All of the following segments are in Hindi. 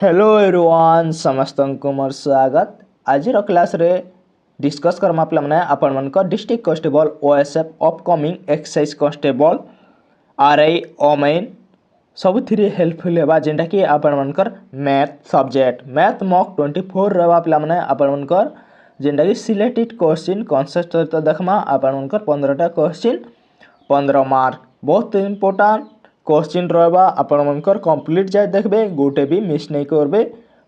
हेलो एवरीवन समस्त को मोर स्वागत। आज क्लास रे डिस्कस करमा पे आपण मन district constable OSF upcoming exercise constable RI ओमेन सब हेल्पफुल होगा जेनटा कि आपण मनकर मैथ सब्जेक्ट मैथ मॉक 24 रहा पे आपण मनकर जेनटा कि सिलेक्टेड क्वेश्चन कॉन्सेप्ट तो देखमा आपण मनकर 15टा क्वेश्चन 15 मार्क बहुत इंपोर्टेंट क्वेश्चन रहा आपण मनकर कंप्लीट जाए देखबे गोटे भी मिस नहीं करबे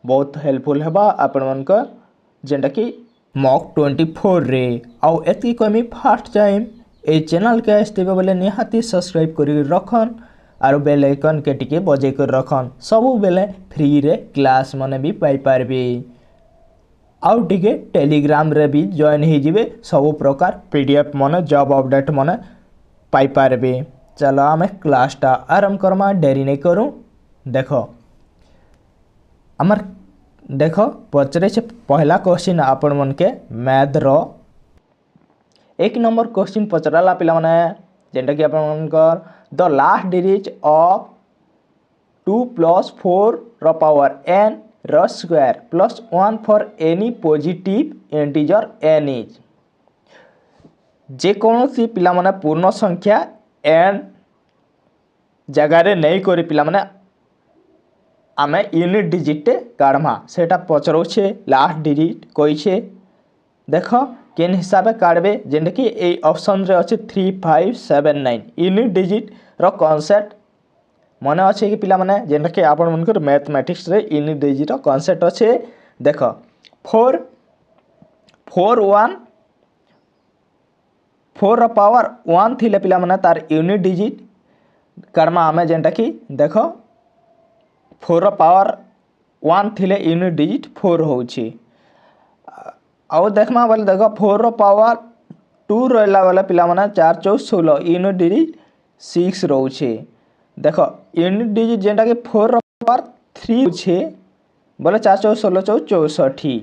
बहुत हेल्पफुल हेबा आपण मनकर जेनटा कि मॉक 24 रे आउ एति कमी फास्ट टाइम ए चैनल के आसतेबे बोले निहाती सब्सक्राइब करी रखन आरो बेल आइकन के टिके बजे कर रखन सबु बेले फ्री रे क्लास माने भी पाई पारबे आउ टिके टेलीग्राम रे भी जॉइन हो जिवे सब प्रकार पीडीएफ माने जॉब अपडेट माने पाई पारबे। चलो आम क्लासटा आरंभ करमा डेरी नहीं करूँ। देख आमर देख पचरे से पहला क्वेश्चन आपण मन के मैथ रो 1 नंबर क्वेश्चन पचराला पिला माने जेंटा कि आपण मनकर द लास्ट डिजिट ऑफ 2 + 4 रो पावर n रो square +1 for any positive integer n is जे कौन पिला माने पूर्ण संख्या n जगार नहीं करी पिला माने आमे यूनिट डिजिट काढ़मा सेटा पचरोछे लास्ट डिजिट कहीछे देख केन हिसाब से काढ़बे जेंटा कि ए ऑप्शन रे अच्छे 3579 यूनिट डिजिट रो कॉन्सेप्ट मने अच्छे कि पिला माने जेंटा कि आपण मनकर मैथमेटिक्स रे यूनिट डिजिट रो कॉन्सेप्ट अच्छे देख 4 रो पावर 1 थिले पिला माने तार यूनिट डिजिट कर्मा आमे जेंटा कि देख 4 रो पावर 1 थिले यूनिट डिजिट 4 होउछि आउ देखमा बोले देख 4 रो पावर 2 रहला वाला पिला माने 4 4 16 यूनिट डिजिट 6 रहउछि देख यूनिट डिजिट जेंटा कि 4 रो पावर 3 होछि बोले 4 4 16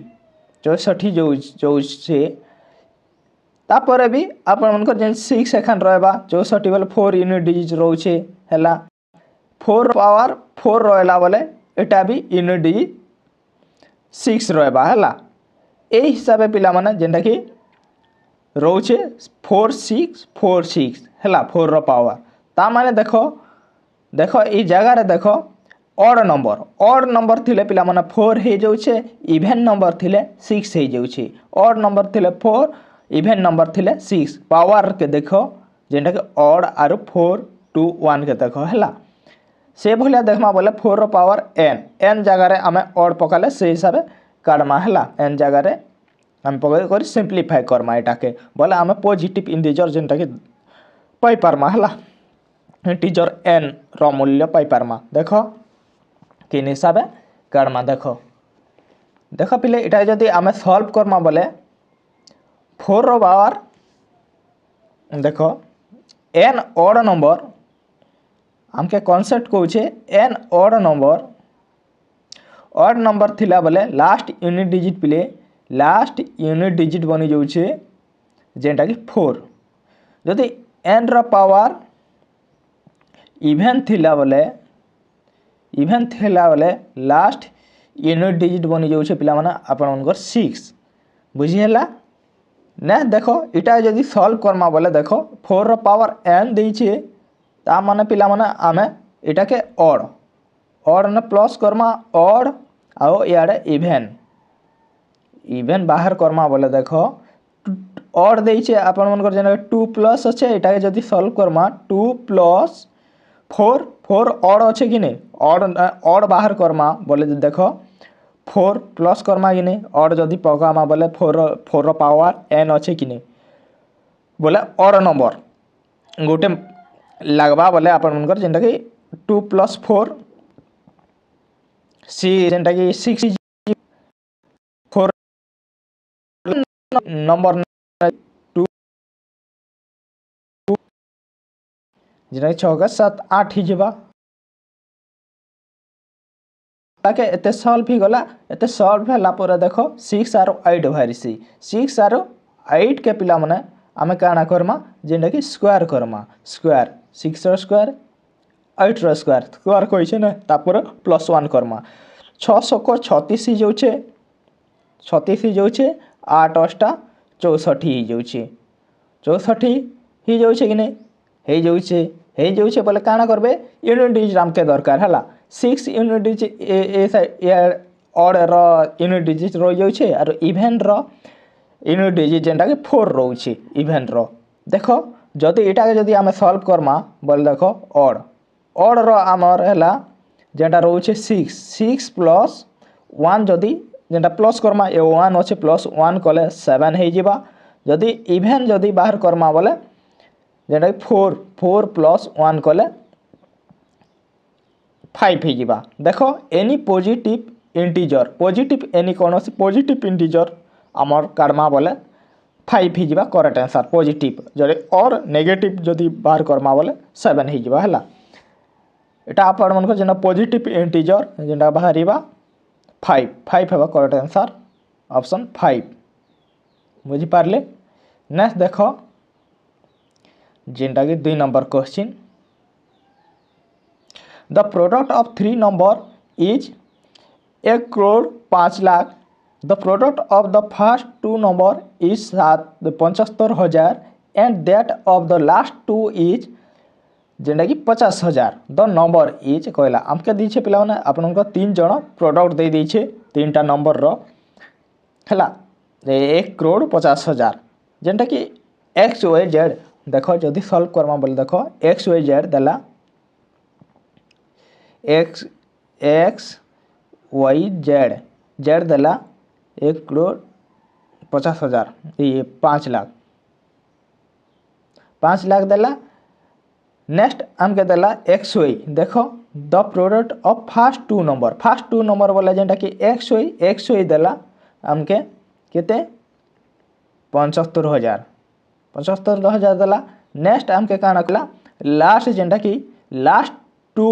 64 जो छे तापर भी आपण मनकर जेन 6 एखन रहबा 64 बोले 4 यूनिट डिजिट रहउछि हैला 4 पावर 4 रहला बोले एटा भी यूनिट डिजिट 6 रहबा हैला ए हिसाब पिला माने जेंटा कि रहउछि 4646 हैला 4 रो पावर ता माने देखो ई जगह रे देखो ऑड नंबर थिले पिला माने 4 हे जाउछे इवन नंबर थिले 6 हे जाउछे ऑड नंबर थिले 4 इवन नंबर थिले 6 पावर के देखो जेंटा कि ऑड आरो 4 2 1 के देखो हैला से भलिया देखमा बोले 4 रो पावर n जगह रे आमे ऑड पकाले से हिसाब काढमा हैला n जगह रे हम पकाई कर सिंपलीफाई करमा एटा के बोले आमे पॉजिटिव इंटीजर जेंटा कि पाई पारमा हैला इंटीजर n रो मूल्य पाई पारमा देखो किन हिसाब काढमा देखो पिले एटा जदी आमे सॉल्व करमा बोले 4 रो पावर देखो n ऑड नंबर हमके कॉन्सेप्ट कहूचे n ऑड नंबर थिला बोले लास्ट यूनिट डिजिट पिले लास्ट यूनिट डिजिट बनी जाउछे जेंटा कि 4 जदि n रो पावर इवन थिला बोले लास्ट यूनिट डिजिट बनी जाउछे पिला माने आपण मनकर 6 बुझी हला ना देखो इटा जदि सॉल्व करमा बोले देखो 4 रो पावर n देइछे ता माने पिला माने आमे इटा के ऑड ने प्लस करमा ऑड आओ याडे इवन बाहर करमा बोले देखो ऑड देइछे आपण मनकर जेना 2 प्लस अच्छे इटा के जदि सॉल्व करमा 2 + 4 ऑड अच्छे कि नहीं ऑड बाहर करमा बोले देखो 4 प्लस करमा कि नहीं ऑड जदि पकामा बोले 4 रो पावर n अच्छे कि नहीं बोले ऑड नंबर गोटे लगवा बोले आपण मनकर जेंटा कि 2 + 4 सी जेंटा कि 6 4 नंबर 2 जेंटा 6 का 7 8 ही जेबा ताके एते सॉल्व ही गला एते सॉल्व हला पर देखो 6 आरो 8 भारिसी 6 आरो 8 के पिला माने आमे काना करमा जेंटा कि स्क्वायर करमा स्क्वायर 6 रो स्क्वायर 8 रो स्क्वायर कहइछे ना तापर +1 करमा 600 को 36 ही जाऊे 36 ही जाऊे 8 8 64 ही जाऊे 64 ही जाऊे कि नहीं हो जाऊे बोले काଣା करबे यूनिट डिजिट आमके दरकार है 6 यूनिट डिजिट ऑड रो यूनिट डिजिट रही जाऊे और इवेन रो यूनिट डिजिट जेनटा कि 4 रोचे इवेन रो देख जदि यहाँ जदि आम सल्व करमा बोले देख ऑड रो आमर है जेनटा रोचे 6 प्लस 1 जदि जेनटा प्लस करमा ए 1 अच्छे प्लस 1 कले 7 हो जावा जदि इवेन जदि बाहर करमा बोले जेनटा कि 4 प्लस 1 कले 5 हो जावा देख एनी पॉजिटिव एनी कौन पॉजिटिव इंटीजर आमर काढ़मा बोले 5 हो जावा करेक्ट आंसर पॉजिटिव जदि और नेगेटिव जदि बाहर करमा बोले 7 हो जावा है एटा आपण मन को जेना पॉजिटिव इंटीजर जेना बाहरिबा 5 हेबा करेक्ट आंसर ऑप्शन 5 बुझी पारले। नेक्स्ट देखो जेनटा कि 2 number question the product of 3 number is 1 crore 5 lakh the product of the first 2 number is 75,000 and that of the last 2 is जेनटा कि 50,000 द नंबर इज कहला आमके दीछे पिला माने आपन को 3 जण प्रोडक्ट दे दीछे 3टा नंबर रो हला 1 करोड़ 50,000 जेनटा कि एक्स वाई जेड देखो जदि सॉल्व करमा बोले देखो एक्स वाई जेड देला एक्स वाई जेड देला 1 करोड़ 50,000 ये 5 लाख देला नेक्स्ट आमके देला एक्स वाई देखो the product of first 2 number बोला जेनटा कि एक्स वाई देला आमके केते 75,000 देला नेक्स्ट आमके काना कला लास्ट जेनटा कि लास्ट टू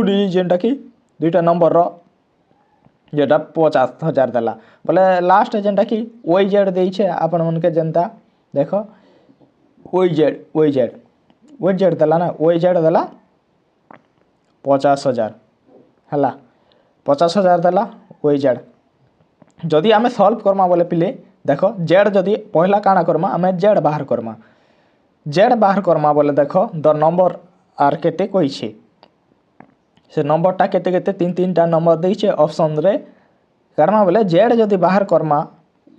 डिजिट जेनटा कि 2टा नंबर रो जेटा 50,000 देला बोले लास्ट जेनटा कि वाई जेड देइछे आपन मन के जनता देखो वाई जेड देला ना वाई जेड देला 50,000 है 50,000 देला वाई जेड जदि आम सल्व करमा बोले पिले देख जेड जदि पहला काଣା करमा आम जेड बाहर करमा बोले देख द नंबर आर केते कहिछे से नंबरटा केते केते 3टा नंबर देइछे ऑप्शन रे करमा बोले जेड जदि बाहर करमा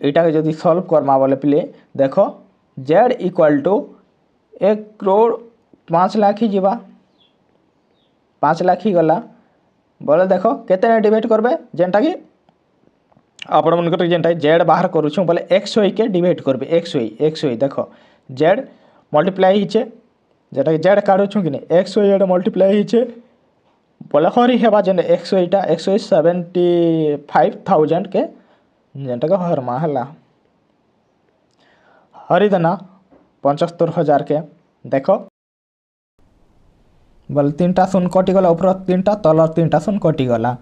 एटा के जदि सल्व करमा बोले पिले देखो Z equal to 1 crore 5 lakh ही जीवा 5 लाख ही गला बोले देखो केते डिवाइड करबे जेनटा कि आपण मन को जेनटा जेड बाहर करूछु बोले एक्स वाई के डिवाइड करबे एक्स वाई देखो जेड मल्टीप्लाई हिचे जेटा जेड काढुछु कि एक्स वाई जेड मल्टीप्लाई हिचे बोले हरि हेबा जेन एक्स वाई 75,000 के जेनटा के हरमा हला हरि देना 75,000 के देखो बोले 3टा शून्य कटि गला ऊपर 3टा तल 3टा शून्य कटि गला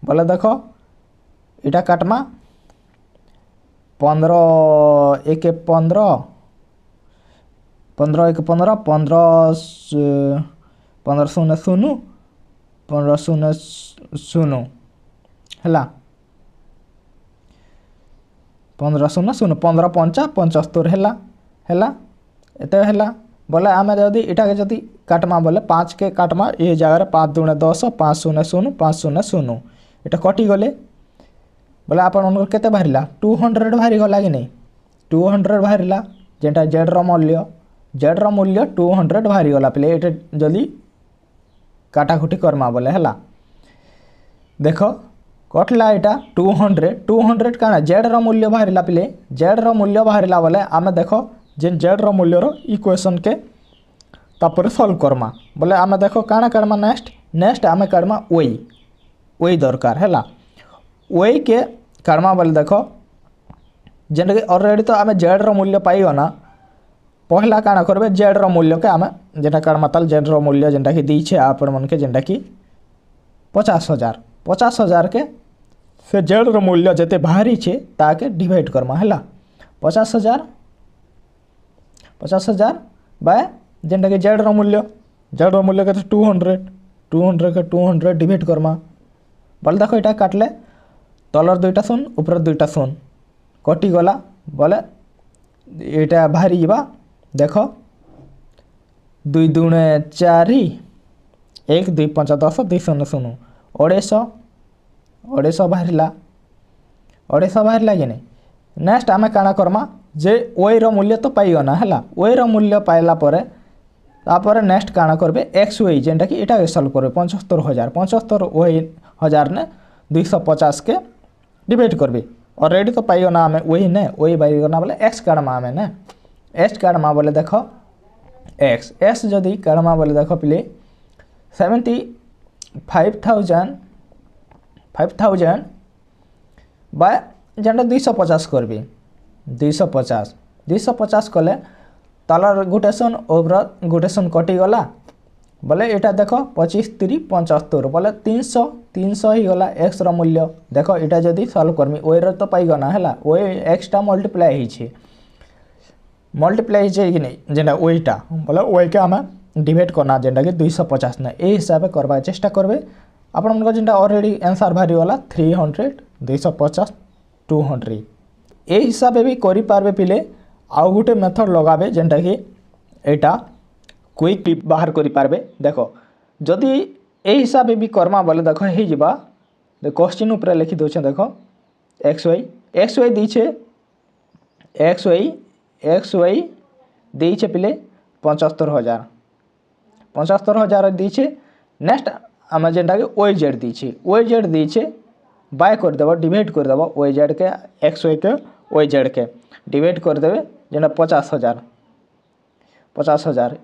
बोले देखो इटा काटमा 15 1 15 15 1 15 15 शून्य शून्य 15 शून्य शून्य है 15 शून्य शून्य 15 5 75 है एत है बोले आम जदि इटा जदि काटमा बोले 5 के काटमा ये जगह 5 दूने 10 5 शून्य शून्य 5 शून्य शून्य इटा कटि गले बोले आपन केते बाहरिला 200 बाहरी गला कि नहीं 200 बाहरिला जेनटा जेड रो मूल्य 200 बाहरी गला पले एटा जल्दी काटाकुटी करमा बोले हला देखो कटला एटा 200 काना जेड रो मूल्य बाहरिला पले जेड रो मूल्य बाहरिला बोले आमे देखो जेन जेड रो मूल्य रो इक्वेशन के तापर सॉल्व करमा बोले आमे देखो काना कारमा नेक्स्ट आमे कारमा ओई दरकार हला ओई के कारमा बोले देखो जेन के ऑलरेडी तो आमे जेड रो मूल्य पाइयो ना पहला काना करबे जेड रो मूल्य के आमे जेटा कारमा ताल जेड रो मूल्य जेनटा कि दी छे आपन मन के जेनटा कि 50,000 के से जेड रो मूल्य जते भारी छे ताके डिवाइड करमा हला 50,000 बाय जेनटा कि जेड रो मूल्य के 200 200 के 200 डिवाइड करमा बोले देखो यहाँ काटले तलर दुईटा शून ऊपर दुईटा शून कटि गला बोले यहाँ बाहरी जा देख 2 दूणे 4 1 2 5 10 2 शून्य शून्य 250 बाहर 250 बाहर कि नहीं नेक्स्ट आम काଣା करमा जे ओई रो मूल्य तो पाइगना है ओई रो मूल्य पाइला परे तापर नेक्स्ट काଣା करबे एक्स ओई जेनटा कि एटा सॉल्व करबे 75,000 ओई हजार ने 250 के डिवाइड करबे ऑलरेडी तो पाइगना आम ओई ने ओई पाइगना बोले एक्स काढमा आम ने एक्स काढमा बोले देख एक्स जदि काढमा बोले देख पिले 75,000 बाय जेनटा 250 करबी 250 कले तलर गोटे शून ओवर गोटे शून कटिगला बोले यहाँ देख 25 3 75 बोले 300 ही गला एक्स रो मूल्य देख यहाँ जदि सॉल्व करमी ओई रो तो पाइगना है ओई एक्सटा मल्टीप्लाई कि नहीं जेनटा ओईटा बोले ओई के आम डिवाइड करना जेनटा कि 250 ने यही हिसाब से करवा चेष्टा करबे आपण जेनटा ऑलरेडी आंसर बाहरी गला 300 250 200 ए हिसाब भी करि पारबे पिले आउ गोटे मेथड लगाबे जेनटा कि एटा क्विक टिप बाहर करि पारबे देखो जदि ए हिसाब भी करमा बोले देखो हे जिबा क्वेश्चन ऊपर लिखि दोछे देखो एक्स वाई दीछे एक्स वाई दीछे पिले 75,000 दीछे नेक्स्ट आम जेनटा कि ओई जेड दीछे बाय कर देव डिवाइड कर देव ओई जेड के एक्स वाई के ओई जेड के डिवाइड कर देवे जेना 50,000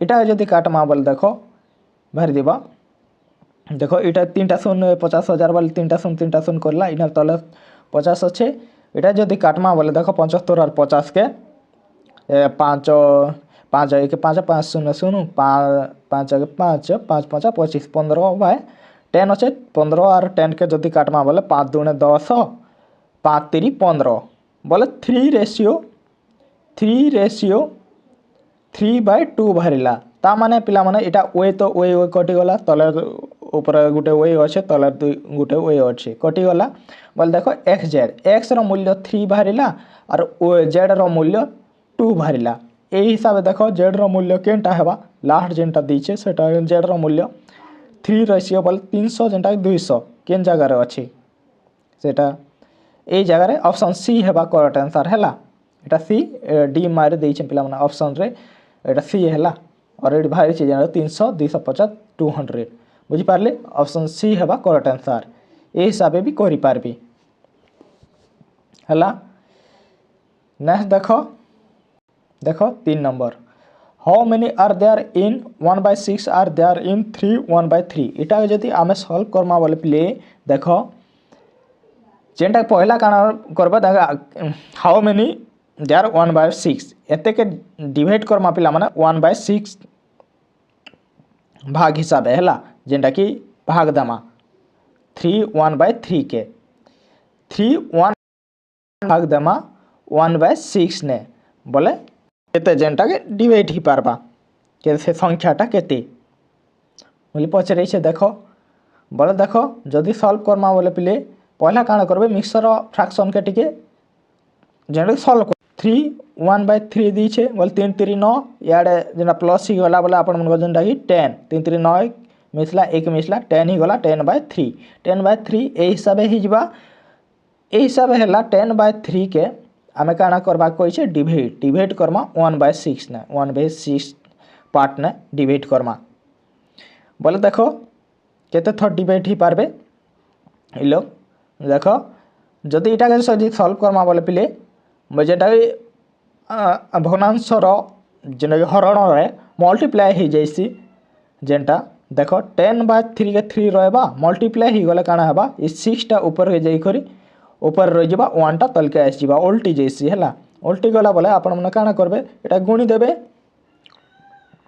इटा जदि काटमा बोले देखो बाहर दिबा देखो इटा 3टा शून्य 50,000 बोले 3टा शून्य करला इना तले 50 अच्छे इटा जदि काटमा बोले देखो 75 और 50 के 5 1 5 5 शून्य शून्य 5 1 5 5 5 25 15 बाय 10 अच्छे 15 और 10 के जदि काटमा बोले 5 दूने 10 5 3 15 बोले 3:3 बाहरिला ता माने पिला माने इटा ओए तो ओए कटि गला तले ऊपर गुटे ओए अच्छे तले गुटे ओए अच्छे कटि गला बोले देखो एक्स रो मूल्य 3 बाहरिला और ओ जेड रो मूल्य 2 बाहरिला एही हिसाब देखो जेड रो मूल्य केनटा हेबा लास्ट जेनटा दीछे सेटा जेड रो मूल्य 3 रेशियो बोले 300 जेनटा 200 केन जगह रे अछि सेटा ए जगह रे ऑप्शन सी हेबा करेक्ट आंसर हैला एटा सी डी मारे देइछे पिला माने ऑप्शन रे एटा सी हैला ऑलरेडी बाहर छै जेना 300 250 200 बुझि पारले ऑप्शन सी हेबा करेक्ट आंसर ए हिसाब भी करि पारबी हैला नेक्स्ट देखो 3 number how many are there in 1/6 are there in 3 1/3 इटा जदि आमे सॉल्व करमा बोले प्ले देखो जेनटा पहला काना करबा हाउ मेनी देयर 1/6 एते के डिवाइड करमा पिला माने 1/6 भाग हिसाब हैला जेनटा कि भाग दमा 3 1/3 के 3 1 भाग दमा 1/6 ने बोले केते जेनटा के डिवाइड ही पारबा के से संख्याटा केते बोले पचरे छे देखो बोले देखो जदि सॉल्व करमा बोले पिले पहला काना करबे मिक्सर फ्रैक्शन के टिके जेनटा सॉल्व 3 1/3 दी छे बोले 3 3 9 याडे जेना प्लस ही गला बोले आपण मन जेनटा कि 10 3 3 9 मिसला 1 मिसला 10 ही गला 10/3 ए हिसाब ही जिबा ए हिसाब हैला 10/3 के आमे काना करबा कोइ छे डिवाइड करमा 1/6 ने 1/6 पार्ट ने डिवाइड करमा बोले देखो केते थोड़ डिवाइड ही पारबे इ लोग देखो जदि इटा के सॉल्व करमा बोले पिले जेटा भग्नांश जेना हरण रे मल्टीप्लाई हो जाइसी जेनटा देखो 10/3 के 3 रहबा मल्टीप्लाई ही गले काना हेबा इ 6 टा ऊपर के जाई करी ऊपर रह जिबा 1 टा तलके आस जिबा उल्टी जैसी हैला उल्टी गला बोले आपण मन काना करबे एटा गुणी देबे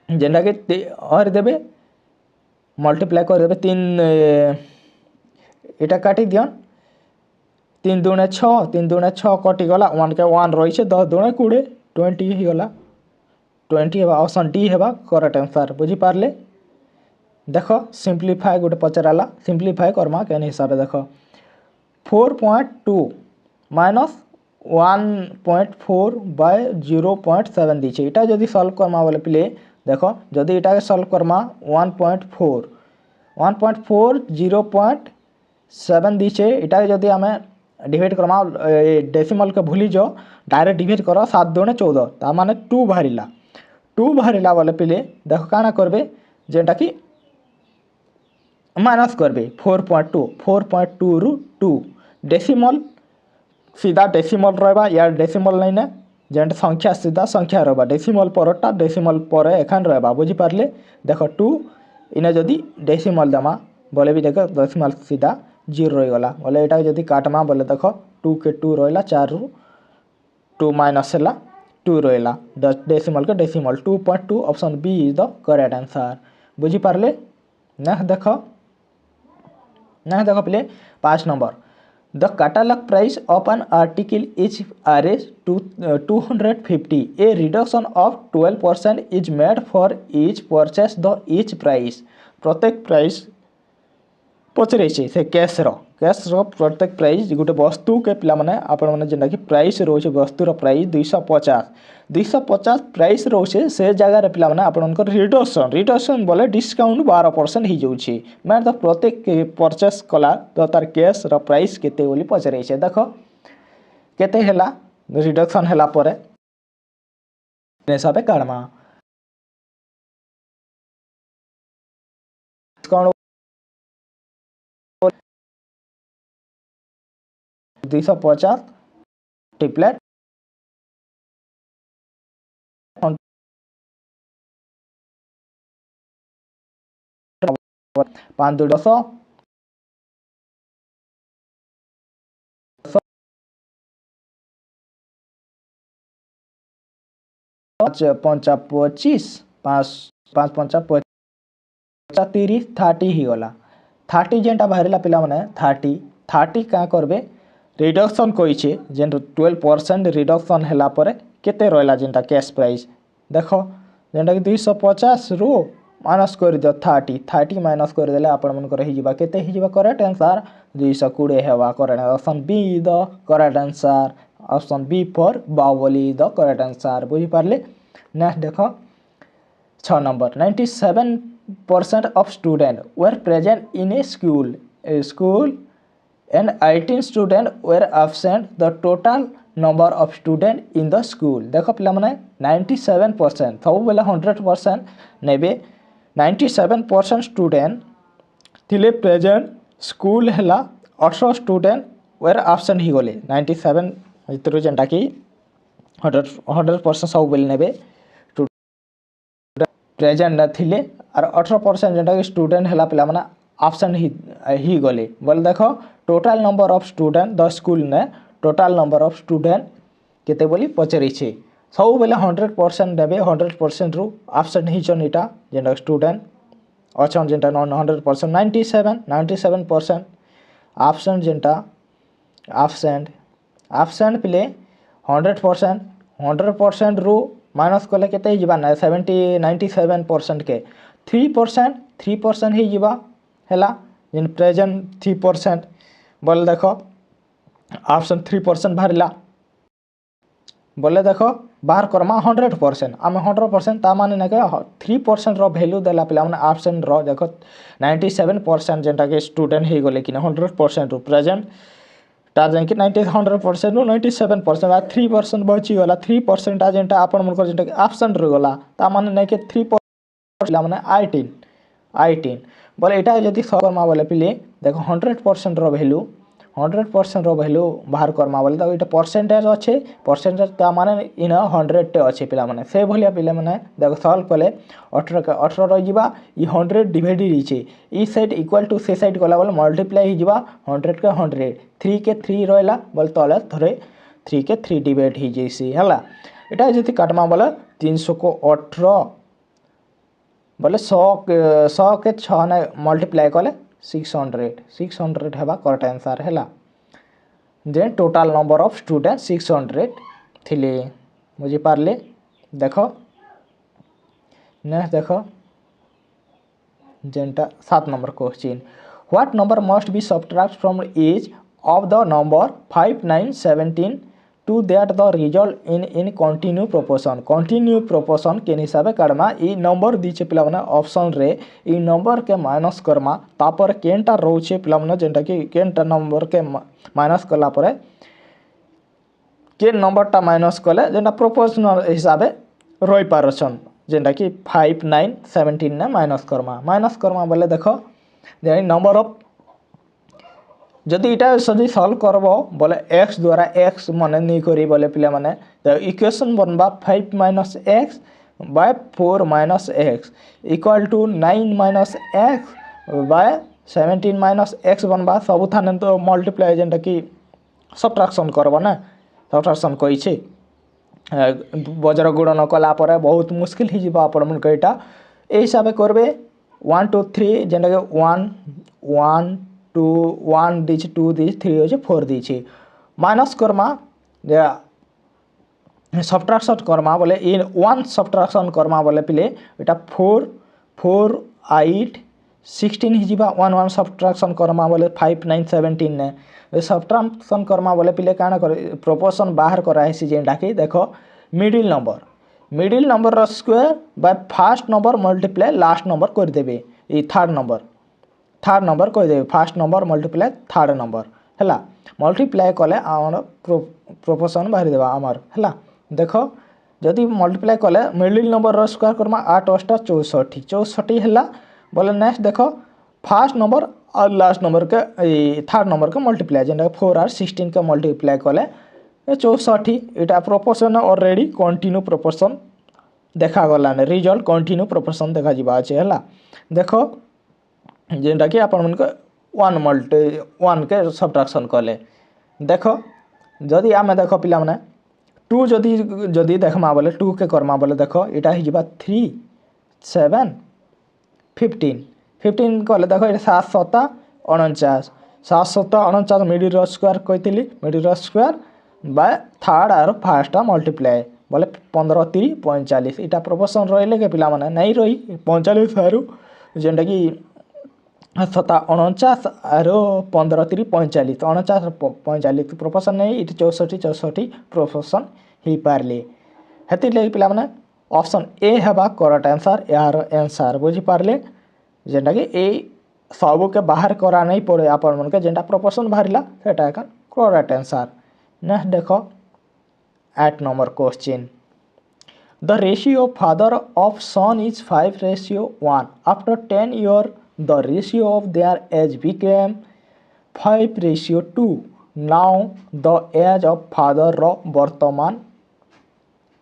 जेनटा के और देबे मल्टीप्लाई कर देबे 3 एटा काटी दियन 3 दूने 6 कटि गला 1 के 1 रही छे 10 दूने 20 20 ही गला 20 हेबा ऑप्शन डी हेबा करेक्ट आंसर बुझी पारले देख सिंप्लीफाए गोटे पचाराला सिंप्लीफाए करमा केन हिसाब से देख 4.2 माइनस 1.4 बाय 0.7 दीचे इटा जदि सॉल्व करमा बोले पिले देख जदि इटा के सॉल्व करमा 1.4 0.7 दीचे इटा के जदि आमे डिवाइड करमा डेसिमल के भूली जाओ डायरेक्ट डिवाइड कर 7 दूने 14 ता माने 2 बाहरिला बोले पिले देख काना करबे जेटा कि माइनस करबे 4.2 रु 2 डेसिमल सीधा डेसिमल रहा या डेसिमल नहीं ना जेंट संख्या सीधा संख्या रहा डेसिमल परटा डेसिमल पर एखान रहा बुझीपारे देख 2 इने जदि डेसिमल दमा बोले भी देख डेसिमल सीधा 0 रहीगला बोले यहाँ जदि काटमा बोले देख 2 के 2 रहा 4 रु 2 माइनस है 2 रहा डेसिमल के decimal 2.2 option B is the correct answer बुझीपारे देख पे 5 number the catalog price of an article is Rs to 250 a reduction of 12% is made for each purchase the each price प्रत्येक प्राइस पचरे से कैश रो प्रत्येक प्राइस गोटे वस्तु के पिला माने आपण माने जेना कि प्राइस रोचे वस्तुर प्राइस 250 प्राइस रोचे से जगह रे पिला माने आपनकर रिडक्शन बोले डिस्काउंट 12% ही जाउछि मैं तो प्रत्येक परचेस कला तो तार कैश रो प्राइस केते बोली पचरे छे देखो केते हैला रिडक्शन हैला परे हिसाबे काढमा डिस्काउंट 250 टिपलेट 5 2 10 5 25 5 5 5 30 30 ही गला 30 जेनटा बाहरला पिला माने 30 का करबे रिडक्शन कइछे जेन 12% रिडक्शन हैला परे केते रहला जेनटा कैश प्राइस देखो जेनटा कि 250 रु माइनस कर दियो 30 माइनस कर देले आपण मन कर ही जिबा केते ही जिबा करेक्ट आंसर 220 हेबा correct option B the correct answer option B for बावली द करेक्ट आंसर बुझी पारले नेक्स्ट देखो 6 number 97% of students were present in a school and 18 students were absent the total number of students in the school देखो पिला माने 97% सब बेला 100% नेबे 97% स्टूडेंट थिले प्रेजेंट स्कूल हैला 18 स्टूडेंट वेर आब्सेंट ही गले 97 भितर जेनटा कि 100% सब बेले नेबे प्रेजेंट न थिले और 18% जेनटा कि स्टूडेंट हैला पिला माने आब्सेंट ही गले बोल देखो total number of student the school ने टोटल नंबर ऑफ स्टूडेंट केते बोली पचरी छे सब बेले 100% नेबे 100% रु आब्सेंट ही जन इटा जेनटा स्टूडेंट अच्छा जेनटा 100% 97% आब्सेंट जेनटा आब्सेंट पिले 100% रु माइनस कले केते ही जिबा 97% के 3% ही जिबा हैला जेन प्रेजेंट 3% बोले देखो ऑप्शन 3% भरला बोले देखो बाहर करमा 100% आम 100% ता माने ना के 3% रो वैल्यू देला पिला माने ऑप्शन रो देखो 97% जेंटा के स्टूडेंट ही गले कि 100% रो प्रेजेंट ता जें कि 100% रो 97% आ 3% बची गला 3% आ जेंटा आपन मन को जेंटा के ऑप्शन रो गला ता माने ना के 3% पिला माने 18 बोले एटा जदी करमा बोले पिले देखो 100% रो वैल्यू 100% रो वैल्यू बाहर करमा बोले तो एटा परसेंटेज अच्छे परसेंटेज ता माने इन 100 टे अच्छे पिला माने से भलिया पिले माने देखो सॉल्व कले 18 रह जिबा ई 100 डिवाइड हिचे ई साइड इक्वल टू से साइड गला बोले मल्टीप्लाई हि जिबा 100 के 100 3 के 3 रहला बोले तले थरे 3 के 3 डिवाइड हि जैसी हला एटा जति काटमा बोले 300 को 18 बोले 100 के 6 ने मल्टीप्लाई कले 600 हेबा करेक्ट आंसर हैला then total number of student 600 थिले बुझी पारले देखो नेक्स्ट देखो जेनटा 7 number question what number must be subtract from each of the number 5 9 17 to that the result in continue proportion के हिसाब काढ़मा ई नंबर दीचे पिला माने ऑप्शन रे ई नंबर के माइनस करमा तापर केनटा रोचे पिला माने जेनटा कि केनटा नंबर के माइनस कला परे के नंबर टा माइनस कले जेनटा प्रोपोर्शनल हिसाब रही पारछन जेनटा कि 5 9 17 ने माइनस करमा बोले देखो जे नंबर ऑफ जदि इटा सदी सॉल्व करबो बोले x द्वारा x माने नहीं करी बोले पिला माने तो इक्वेशन बनबा 5 minus x by 4 minus x equal to 9 minus x by 17 minus x बनबा सब थाने तो मल्टीप्लाई जेनटा कि सब्ट्रैक्शन करबो ना सब्ट्रैक्शन कहि छै बजर गुणन कला पर बहुत मुश्किल ही जीवा आपण मन कइटा ए हिसाब करबे 1 2 3 जेनटा कि 1 1 2 1 दिछ 2 दिछ 3 हो 4 दिछ माइनस करमा सब्ट्रैक्शन करमा बोले इन 1 सब्ट्रैक्शन करमा बोले पिले एटा 4 4 8 16 ही जीवा 1 1 सब्ट्रैक्शन करमा बोले 5 9 17 ने सब्ट्रैक्शन करमा बोले पिले काना कर प्रोपोर्शन बाहर कराय सी जेंडा कि देखो मिडिल नंबर रो square by first number multiply last number कर देबे ई थर्ड नंबर कर देबे first number multiply third number हला मल्टीप्लाई कले आमर प्रोपोर्शन बाहर देबा आमर हला देखो जदि मल्टीप्लाई कले मिडिल नंबर रो स्क्वायर करमा 8 8 64 हला बोले नेक्स्ट देखो फर्स्ट नंबर और लास्ट नंबर के थर्ड नंबर के मल्टीप्लाई जेनटा 4 और 16 के मल्टीप्लाई कले 64 इटा प्रोपोर्शन ऑलरेडी कंटिन्यू प्रोपोर्शन देखा गलाने रिजल्ट कंटिन्यू प्रोपोर्शन देखा जिबा छै हला देखो जेनटा कि अपन मन के 1 के सब्ट्रैक्शन कले देखो जदि आमे देखो पिला माने 2 जदि देखमा बोले 2 के करमा बोले देखो इटा हि जिबा 3 7 15 कले देखो ये 7 7 49 7 7 49 मिडिल रो स्क्वायर कहतिली मिडिल रो स्क्वायर बाय थर्ड और फर्स्ट मल्टीप्लाई बोले 15 3 45 इटा प्रोपोर्शन रहिले के पिला माने नहीं रही 45 आरो जेंटा कि 7 49 आरो 15 3 45 49 45 प्रोपोर्शन नहीं इट 64 64 प्रोपोर्शन ही पारले हेति ले पिला माने ऑप्शन ए हेबा करेक्ट आंसर यार आंसर बुझी पारले जेंटा कि ए सब के बाहर करा नहीं पड़े अपन मन के जेंटा प्रोपोर्शन बाहरला सेटा का करेक्ट आंसर नेक्स्ट देखो 8 number question the ratio of father of son is 5:1 after 10 years the ratio of their age became 5:2 now the age of father रो वर्तमान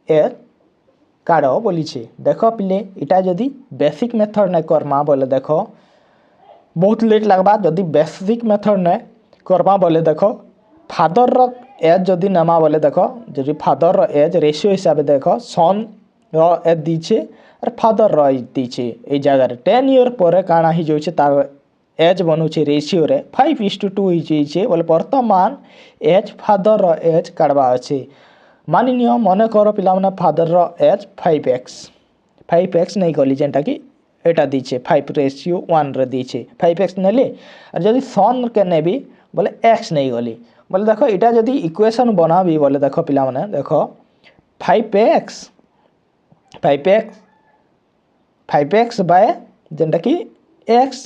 एज काढ़ बोली छे देखो पिले इटा जदि बेसिक मेथड नहीं करमा बोले देखो बहुत लेट लगबा जदि बेसिक मेथड नहीं करमा बोले देखो फादर रो एज जदि नमा बोले देखो जदि फादर रो एज रेशियो हिसाब देखो सन रो एज दीछे और फादर रो एज दीछे ए जगह रे 10 year पर काना ही जो छे तार एज बनू छे रेशियो रे 5:2 ही छे बोले वर्तमान एज फादर रो एज काढबा अछि मानिनियो मने करो पिला माने फादर रो एज 5x नहीं गली जेंटा कि एटा दीछे 5:1 रे दीछे 5x नेले और जदि सन के नेबी बोले x नहीं गली बोले देखो इटा जदि इक्वेशन बनाबी बोले देखो पिला माने देखो 5x बाय जेंटा कि x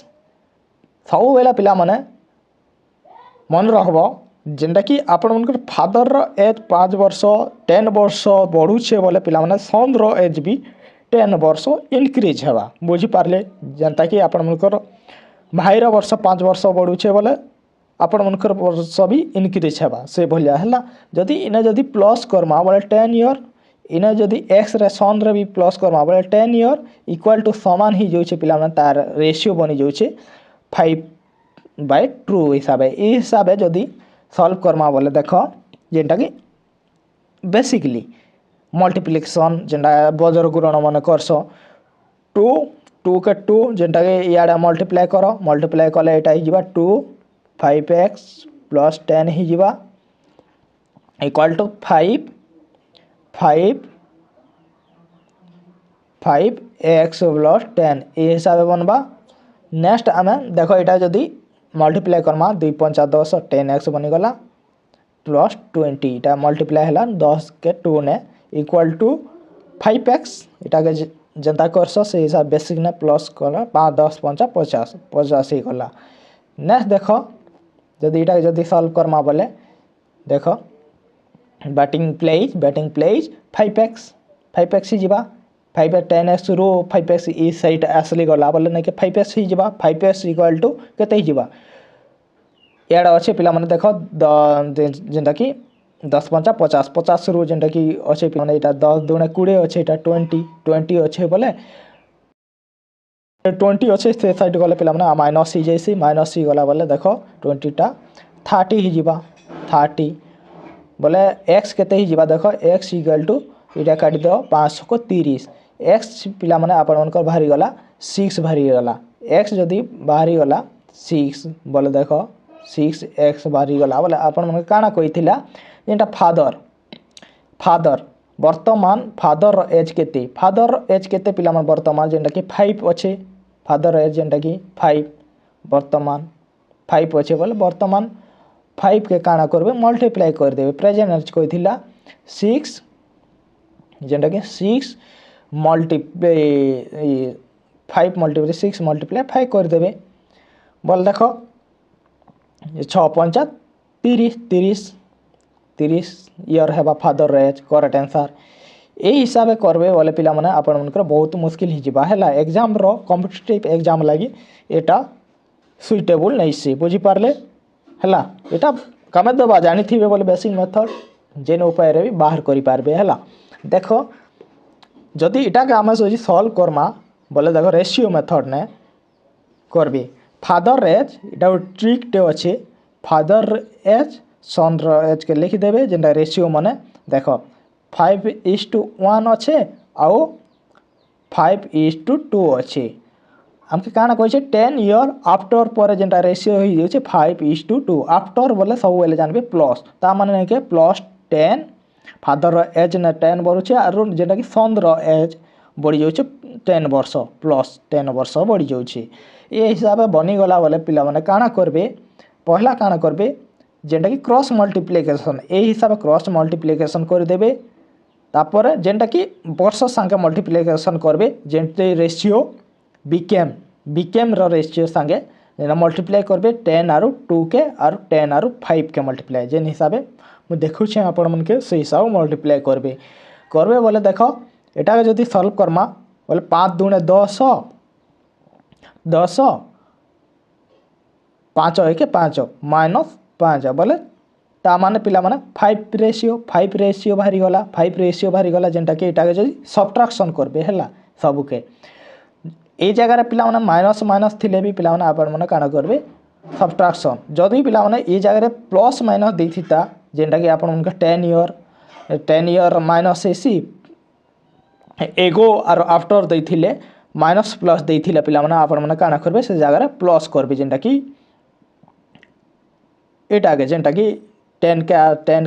सब बेला पिला माने मन रखबो जेंटा कि आपण मन फादर रो एज 5 वर्ष 10 वर्ष बढ़ू छे बोले पिला माने सन रो एज भी 10 वर्ष इंक्रीज हेबा बुझी पारले जेंटा कि आपण मन भाई रो वर्ष 5 वर्ष बढ़ू छे बोले आपण मन वर्ष भी इंक्रीज हेबा से भलिया हला जदि इने जदि प्लस करमा बोले 10 year इने जदि x रे सन रे भी प्लस करमा बोले 10 year इक्वल टू समान ही जो छे पिला माने तार रेशियो बनी जो छे 5/2 हिसाबे ए हिसाबे जदि सॉल्व करमा बोले देखो जेंटा कि बेसिकली मल्टीप्लिकेशन जेंटा बजर गुणन मन करसो 2 के 2 जेंटा कि याडा मल्टीप्लाई करो मल्टीप्लाई कले एटा ही जिबा 2 5x + 10 ही जिबा इक्वल टू 5x + 10 ए हिसाब बनबा नेक्स्ट आम देख यहाँ जदि मल्टीप्लाई करमा 2 5 10 10x बनीगला प्लस 20 इटा मल्टीप्लाई है 10 के 2 ने इक्वल टू 5x इटा के जनता करस से हिसाब बेसिक ने प्लस कला 5 10 5 50 50 ही गला। नेक्स्ट देख जदि इटा जदि सॉल्व करमा बोले देख बैटिंग प्लेज 5x ही जीवा 5 10x रो 5x ई साइड आसली गला बोले नहीं कि 5x ही जीवा 5x इक्वल टू केते ही जीवा याडा अच्छे पिला माने देख जेनटा कि 10 5 50 50 रू जेनटा कि अच्छे माने इटा 10 2 20 अच्छे इटा 20 अच्छे बोले 20 अच्छे से साइड गले पिला माने माइनस ही जैसी माइनस ही गला बोले देख 20 टा 30 ही जीवा 30 बोले x केते ही जीवा देख x इक्वल टू इटा काटी दो 5 को 30 x पिला माने आपण मनकर बाहरी गला 6 बाहरी गला x जदी बाहरी गला 6 बोले देख 6x बाहरी गला बोले आपण मन काना कहिथिला जेंटा फादर वर्तमान फादर एज केते पिला मन वर्तमान जेंटा कि 5 अच्छे फादर एज जेंटा कि 5 वर्तमान 5 अच्छे बोले वर्तमान 5 के काना करबे मल्टीप्लाई कर देबे प्रेजेंट एज कहिथिला 6 जेंटा कि 6 मल्टीप्लाई 5 मल्टीप्लाई 6 मल्टीप्लाई 5 कर देबे बोल देखो 6 5 30 ईयर है फादर एज करेक्ट आंसर यही हिसाब से करबे बोले पिला माने आपण मनकर बहुत मुश्किल ही जीवा हैला एग्जाम रो कॉम्पिटिटिव एग्जाम लगी एटा सुइटेबल नहीं से बुझी पारले हैला एटा कमे दबा जानी थी बोले बेसिक मेथड जेन उपाय रे भी बाहर करि पारबे हैला देखो जदि इटा के आमे सोची सॉल्व करमा बोले देखो रेशियो मेथड ने करबे फादर एज इटा ट्रिक टे अच्छे फादर एज सन एज के लिखि देबे जेंटा रेशियो माने देखो 5:1 अच्छे आउ 5:2 अच्छे हमके काना कहै छै 10 ईयर आफ्टर पर जेंटा रेशियो हो जाय छै 5:2 आफ्टर बोले सब वेले जानबे प्लस ता माने के प्लस 10 फादर एज ने 10 बरु छै आरो जेंटा कि सन रो एज बढ़ी जाय छै 10 वर्ष प्लस 10 वर्ष बढ़ी जाय छै ये हिसाब से बनी गला बोले पिला माने काना करबे पहला काना करबे जेंटा कि क्रॉस मल्टीप्लिकेशन ए हिसाब से क्रॉस मल्टीप्लिकेशन कर देबे तापर जेंटा कि वर्ष संगे मल्टीप्लिकेशन करबे जेंटे रेशियो बिकेम रो रेशियो संगे जेना मल्टीप्लाई करबे 10 आरु 2 के आरु 10 आरु 5 के मल्टीप्लाई जेन हिसाब से मु देखु छै आपण मन के से हिसाब मल्टीप्लाई करबे बोले देखो एटा के जदी सॉल्व करमा बोले 5 2 10 10 5 1 5 माइनस 5 बोले ता माने पिला माने 5 रेशियो बाहरी गला जेंटा कि एटा के जदी सब्ट्रैक्शन करबे हैला सब के ए जगह रे पिला माने माइनस माइनस थिले भी पिला माने आपण माने काना करबे सब्ट्रैक्शन जदी पिला माने ए जगह रे प्लस माइनस देथिता जेंटा कि आपण उनका 10 ईयर माइनस एसी एगो और आफ्टर देथिले माइनस प्लस देथिले पिला माने आपण माने काना करबे से जगह रे प्लस करबे जेंटा कि एटा के जेंटा कि 10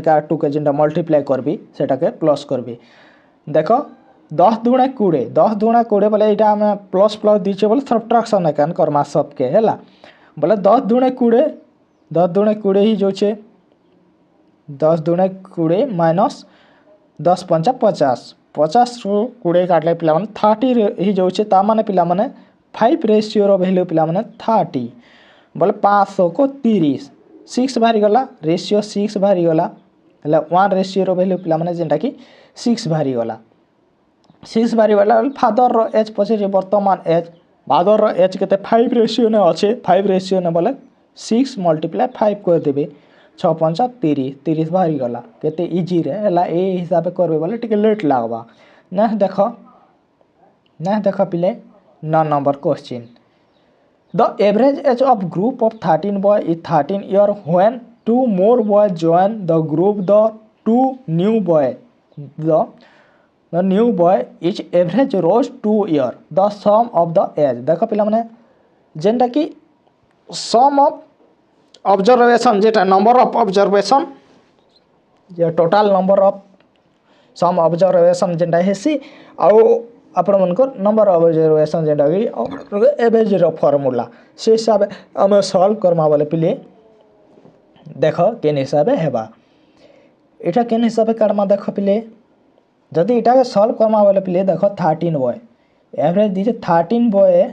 का 2 के जेंटा मल्टीप्लाई करबी सेटा के प्लस करबी देखो 10 2 20 बोले एटा में प्लस दीचे बोले सब्ट्रैक्शन एकान करमा सब के हैला बोले 10 2 20 ही जो छे 10 2 20 माइनस 10 5 50 रो 20 काटले पिला माने 30 ही जो छे ता माने पिला माने 5 रेशियो रो वैल्यू पिला माने 30 बोले 500 को 30 6 बाहरी गला रेशियो 6 बाहरी गला हला 1 रेशियो रो वैल्यू पिला माने जेंटा कि 6 बाहरी गला फादर रो एज पछे जे वर्तमान एज फादर रो एज केते 5 रेशियो ने अच्छे 5 रेशियो ने बोले 6 मल्टीप्लाई 5 कर देबे 6 5 30 बाहरी गला केते इजी रे हला ए हिसाब से करबे बोले टिके लेट लागबा नेक्स्ट देखो पिले 9 number question The average age of group of 13 boy is 13 year when 2 more boys join the group the 2 new boy the new boy each average rose 2 year the sum of the age देखो पिला माने जेंटा कि sum of observation Zeta number of observation J total number of sum observation जेंटा हेसी आउ आपण मनकर नंबर ऑफ ऑब्जर्वेशन जेंटा कि एवरेज रो फार्मूला से हिसाब आम सॉल्व करमा बोले पिले देख केन हिसाब हेबा इटा केन हिसाब काटमा देख पिले जदि इटा सॉल्व करमा बोले पिले देख 13 बॉय एवरेज दीजिए 13 बॉय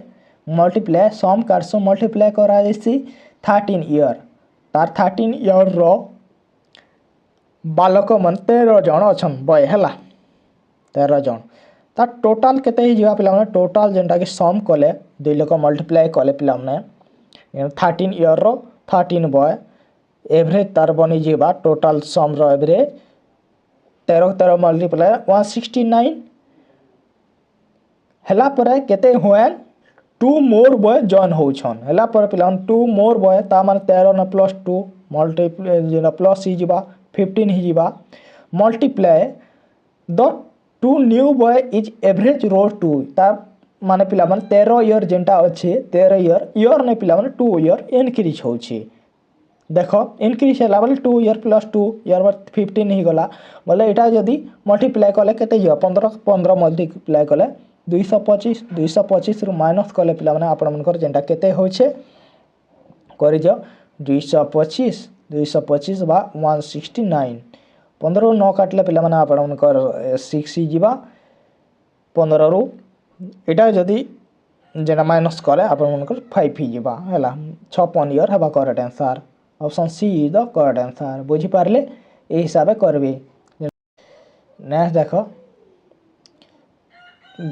मल्टीप्लाई सम काटसो मल्टीप्लाई करा 13 ईयर तार 13 ईयर रो बालक मन 13 जन अच्छन बॉय है 13 जन तार टोटाल केते ही जीवा पिला माने टोटाल जेंटा कि सम कले दुई लोक मल्टीप्लाई कले पिला माने 13 ईयर रो 13 बॉय एवरेज तार बनी जीवा टोटाल सम रो एवरेज 13 मल्टीप्लाई 169 हला पर केते होएन 2 मोर बॉय जॉइन होछन हला पर पिला 2 मोर बॉय ता माने 13 न प्लस 2 मल्टीप्लाई जेना प्लस ही जीवा 15 ही जीवा multiply the 2 new boy is average रो 2 ता माने पिला माने 13 ईयर जेंटा अछि 13 ईयर ने पिला माने 2 ईयर इनक्रीज होछि देखो इनक्रीज हैला बोले 2 ईयर प्लस 2 ईयर बार 15 ही गला बोले एटा जदी मल्टीप्लाई कले केते हियो 15 मल्टीप्लाई कले 225 रु माइनस कले पिला माने आपण मनकर जेंटा केते होछे करि जो 225 बा 169 15 रु 9 काटले पिला माने आपण मनकर 6 ही जीवा 15 रु एटा जदी जेना माइनस कले आपण मनकर 5 ही जीवा हैला 56 ईयर हेबा correct answer option C is the correct answer बुझी पारले ए हिसाब करबे नेक्स्ट देखो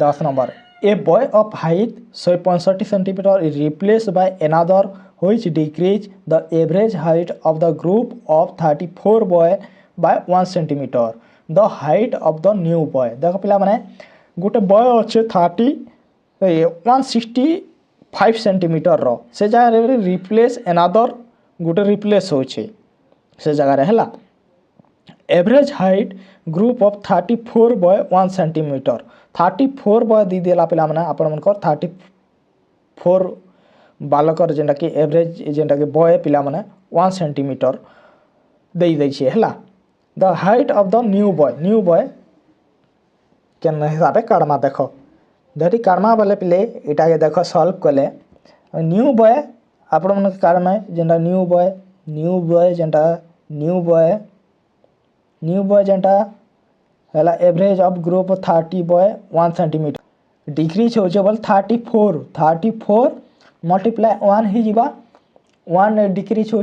10 number a boy of height 165 centimetre is replaced by another which decrease the average height of the group of 34 boy by 1 centimetre the height of the new boy देखो पिला माने गोटे बॉय अच्छे 165 सेंटीमीटर रो से जगह रिप्लेस अनदर गोटे रिप्लेस होछे से जगह रे हला average height group of 34 boy 1 centimetre 34 boy दी देला पिला माने आपण मन को 34 बालकर जेंटा कि एवरेज जेंटा कि बॉय पिला माने 1 सेंटीमीटर दे दै छै हला the height of the new boy केन हिसाबे काडमा देखो जदि काडमा बोले पिले एटा के देखो सॉल्व कले न्यू बॉय आपण मन के काडमा जेंटा न्यू बॉय जेंटा हला average of group 30 boy 1 centimetre decrease हो बोल 34 मल्टीप्लाई 1 ही जीवा 1 डिक्रीज हो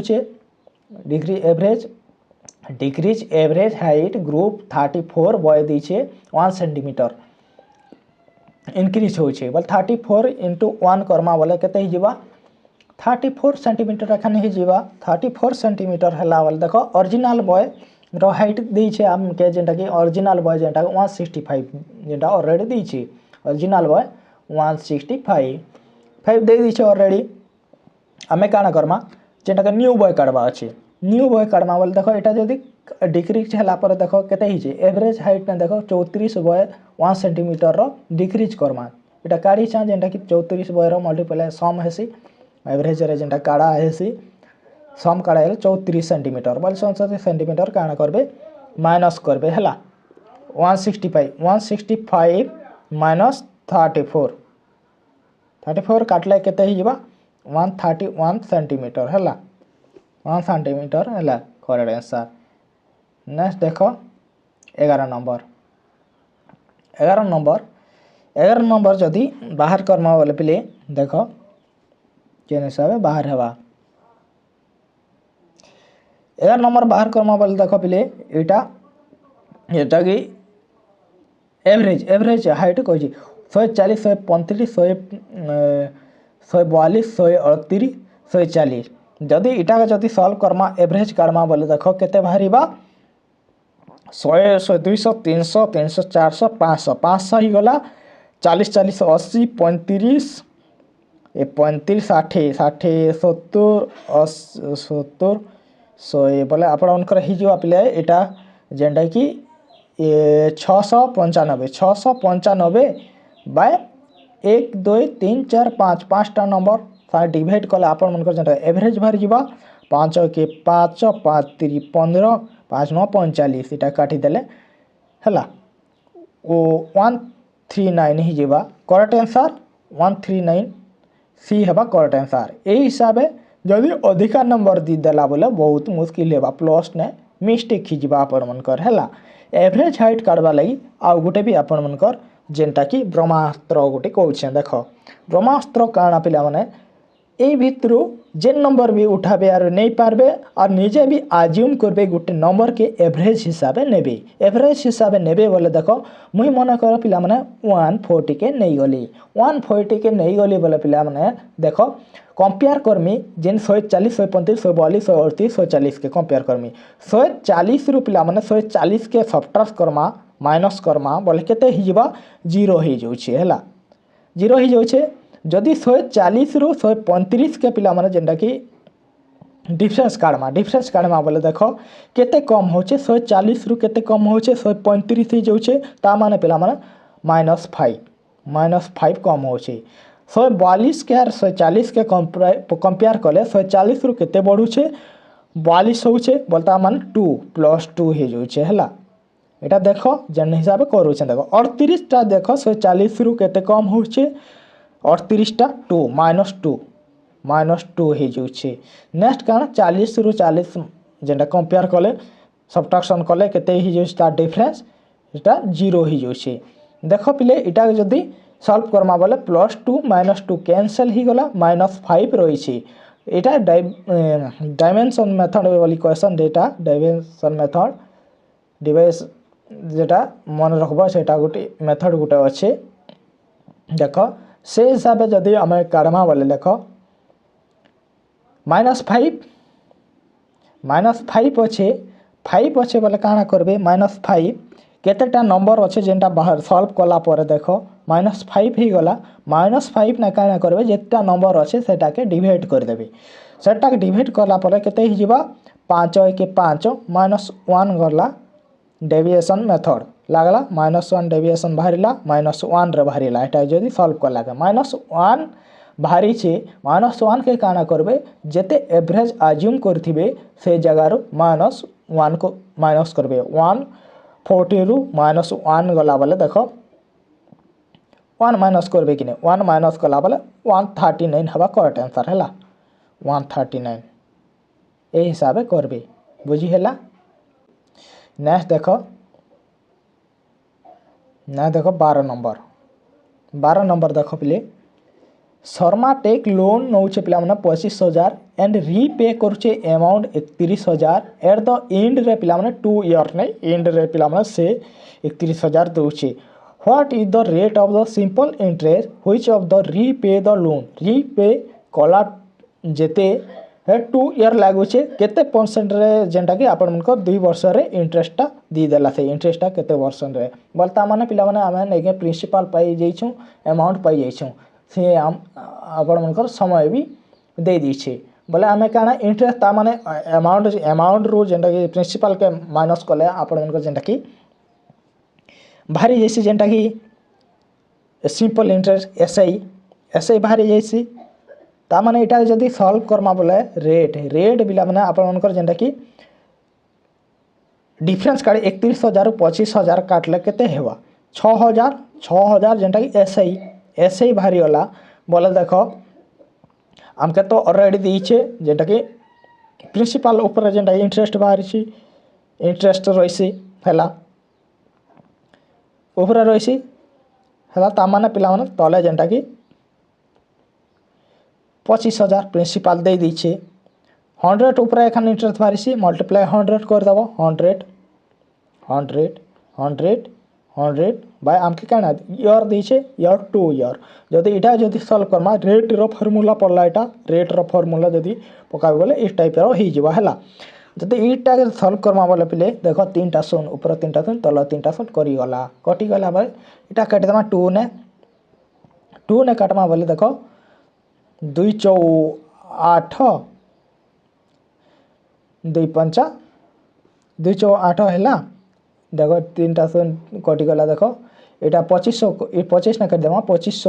decrease average height group 34 boy दी छे 1 सेंटीमीटर इंक्रीज हो बोल 34 इंटू 1 करमा बोले केते ही जीवा 34 सेंटीमीटर एखन ही जीवा 34 सेंटीमीटर हला बोल देखो ओरिजिनल बॉय रो हाइट दी छे हम के जेंटा कि ओरिजिनल बॉय जेंटा 165 जेंटा ऑलरेडी दी छे ओरिजिनल बॉय 165 दे दी छे ऑलरेडी हमें काना करमा जेंटा कि न्यू बॉय काढबा अछि न्यू बॉय काढमा बोल देखो एटा जदी डिक्रीज हला पर देखो केते ही छे एवरेज हाइट ने देखो 34 बॉय 1 सेंटीमीटर रो डिक्रीज करमा एटा काढी छ जेंटा कि 34 बॉय रो मल्टीप्लाई सम हेसी एवरेज रे जेंटा काढा हेसी सम काढाइल 34 सेंटीमीटर बोल 64 सेंटीमीटर काना करबे माइनस करबे हला 165 माइनस 34 काटले केते ही जीवा 131 सेंटीमीटर हला 1 सेंटीमीटर हला करेक्ट आंसर नेक्स्ट देखो 11 नंबर जदी बाहर करमा बोले पिले देखो केन हिसाब बाहर हेबा 11 नंबर बाहर करमा बोले देखो पिले एटा कि एवरेज हाइट कह 140 135 142 138 140 जदि इटा जदि सॉल्व करमा एवरेज कारमा बोले देखो केते बाहरीबा 100 200 300 300 400 500 ही गला 40 40 80 35 35 60 70 70 ये बोले आपणकर हो पिले एटा जेंटा कि 695 बाय 1 2 3 4 5 5टा नंबर सारे डिवाइड कले आपण मनकर जेंटा एवरेज बाहर जीवा 5 के 5 5 3 15 5 9 45 एटा काटी देले हला ओ 139 ही जीवा करेक्ट आंसर 139 सी हेबा करेक्ट आंसर। यही हिसाब से जदि अधिका नंबर दी देला बोले बहुत मुश्किल हेबा प्लस ने मिस्टेक ही जीवा आपण मनकर हैला। एवरेज हाइट काढवा लगी आउ गोटे भी आपण मनकर जेनटा कि ब्रह्मास्त्र गोटे कहूछे देख ब्रह्मास्त्र काଣା पिला माने ए भितरु जेन नंबर भी उठाबे आर नहीं पारबे और निजे भी आज्यूम करबे गोटे नंबर के एवरेज हिसाब से नेबे। एवरेज हिसाब से नेबे बोले देखो मुई मन कर पिला माने 140 के नहीं गली 140 के नहीं गली बोले पिला माने देखो कंपेयर करमी जेन 140 135 142 138 140 के कंपेयर करमी 140 रु पिला माने 140 के सब्ट्रैक्ट करमा माइनस करमा बोले केते ही जीवा 0 ही जाउछे हैला 0 ही जाउछे। जदि 140 रु 135 के पिला माने जेनटा कि डिफरेंस काढमा बोले देखो केते कम होचे 140 रु केते कम होचे 135 ही जाउछे ता माने पिला माने -5 कम होचे 142 के आर 140 के कंपेयर कले 140 रु केते बढ़ुछे 42 होचे बोलता माने 2 + 2 ही जाउछे हैला। एटा देखो जन हिसाब करूछे देखो 38 टा देखो 140 रु केते कम होचे 38 टा 2 -2 ही जाउछे। नेक्स्ट काना 40 रु 40 जेंटा कंपेयर कले सब्ट्रैक्शन कले केते ही जाउछे ता डिफरेंस एटा 0 ही जाउछे। देखो पिले एटा जदी सॉल्व करमा बोले +2 -2 कैंसिल ही गला -5 रहिछि। एटा डायमेंशन मेथड वाली question data dimension method divide जेटा मन रखबो सेटा गोटे मेथड गोटे अच्छे देखो से हिसाब से जदि आम काढ़मा बोले देख -5 अच्छे बोले काଣା करबे -5 केतेटा नंबर अच्छे जेनटा बाहर सॉल्व कला पर देख -5 ही गला -5 ना काଣା करबे जेटा नंबर अच्छे सेटा के डिवाइड कर देबे सेटा के डिवाइड कला पर केते ही जीवा 5 के 5 -1 गला डेविएशन मेथड लागला -1 डेविएशन बाहरिला -1 रे बाहरिला एटा जदी सॉल्व कला के -1 बाहरी छे -1 के काना करबे जेते एवरेज अज्यूम करथिबे से जगह रो -1 को माइनस करबे 140 रु -1 गला बोले देखो 1 माइनस करबे कि 1 माइनस कला बोले 139 हवा करेक्ट आंसर हैला 139 ए हिसाब करबे बुझी हैला। नेक्स्ट देखो 12 नंबर देखो पिले शर्मा टेक लोन नौचे पिला माने 25,000 एंड रीपे करूचे अमाउंट 31,000 एट द एंड रे पिला माने 2 ईयर नै एंड रे पिला माने से 31,000 दउचे। What is the rate of the simple interest which of the repay the loan repay कला जेते 2 ईयर लागुचे केते परसेंट रे जेंटा कि आपण मनकर 2 वर्ष रे इंटरेस्टटा दी देला से इंटरेस्टटा केते परसेंट रे बोलता माने पिला माने आमे नेके प्रिंसिपल पाई जाइछु अमाउंट पाई जाइछु से आपण मनकर समय भी दे दी छे बोले आमे काना इंटरेस्ट ता माने अमाउंट रो जेंटा कि प्रिंसिपल के माइनस कले आपण मनकर जेंटा कि भारी जैसे जेंटा कि सिंपल इंटरेस्ट एसआई भारी जैसी ता माने एटा जदी सॉल्व करमा बोले रेट बिला माने आपण मनकर जेंटा कि डिफरेंस काढे 31,000 25,000 काटले केते हेबा 6,000 जेंटा कि एसआई भारी होला बोले देखो हमके तो ऑलरेडी दीचे जेंटा कि प्रिंसिपल ऊपर जेंटा इंटरेस्ट बाहरी छी इंटरेस्ट रहिसी हैला ऊपर रहिसी हैला ता माने पिला माने तले जेंटा कि 25,000 प्रिंसिपल दे दीचे 100 ऊपर एखन इंटरेस्ट बाहरी मल्टीप्लाई 100 कर दबो 100 बाय आमके काना ईयर दीचे ईयर 2 ईयर जदी इटा जदी सॉल्व करमा रेट रो फार्मूला पड़ला इटा रेट रो फार्मूला जदी पकाबे बोले इस टाइप रो ही जीवा हैला जदी इटा के सॉल्व करमा बोले पिले देखो 3टा शून्य ऊपर 3टा शून्य तले 3टा शून्य करी गला कटी गला बोले इटा काट देमा 2 ने काटमा बोले देखो 2 × 8 2 × 5 2 × 8 हैला देखो 3टा शून्य कटी गला देखो एटा 25 ने काट देमा 25